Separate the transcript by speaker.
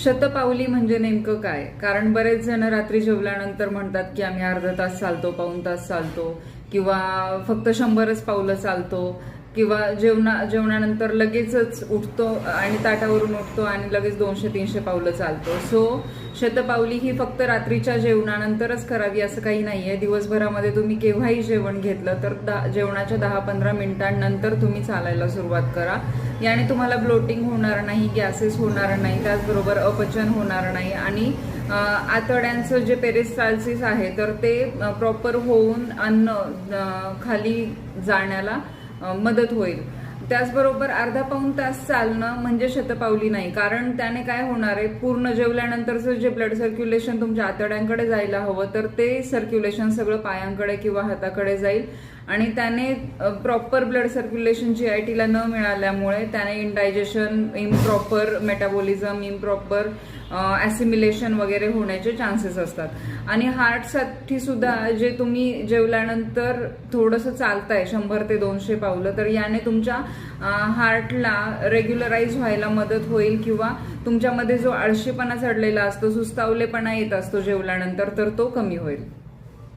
Speaker 1: शतपावली म्हणजे नेमकं काय? कारण बरेच जण रात्री जेवल्यानंतर म्हणतात की आम्ही अर्धा तास चालतो, पाऊण तास चालतो किंवा फक्त 100च पावलं चालतो किंवा जेवणानंतर लगेचच उठतो आणि ताटावरून उठतो आणि लगेच 200-300 पावलं चालतो. सो शतपावली ही फक्त रात्रीच्या जेवणानंतरच करावी असं काही नाहीये. दिवसभरामध्ये तुम्ही केव्हाही जेवण घेतलं तर जेवणाच्या 10-15 मिनिटांनंतर तुम्ही चालायला सुरुवात करा. याने तुम्हाला ब्लोटिंग होणार नाही, गॅसेस होणार नाही, त्याचबरोबर अपचन होणार नाही आणि आतड्यांचं जे पेरिस्टाल्सिस आहे तर ते प्रॉपर होऊन अन्न खाली जाण्याला मदत होईल. त्याचबरोबर अर्धा पाऊण तास चालणं म्हणजे शतपावली नाही, कारण त्याने काय होणार आहे, पूर्ण जेवल्यानंतरचं जे ब्लड सर्क्युलेशन तुमच्या आतड्यांकडे जायला हवं तर ते सर्क्युलेशन सगळं पायांकडे किंवा हाताकडे जाईल आणि त्याने प्रॉपर ब्लड सर्क्युलेशन GITला न मिळाल्यामुळे त्याने indigestion, improper metabolism, improper assimilation वगैरे होण्याचे चान्सेस असतात. आणि हार्टसाठी सुद्धा जे तुम्ही जेवल्यानंतर थोडंसं चालताय 100 ते 200 पावलं तर याने तुमच्या हार्टला रेग्युलराईज व्हायला मदत होईल किंवा तुमच्यामध्ये जो आळशीपणा चढलेला असतो, सुस्तावलेपणा येत असतो जेवल्यानंतर, तर तो कमी होईल.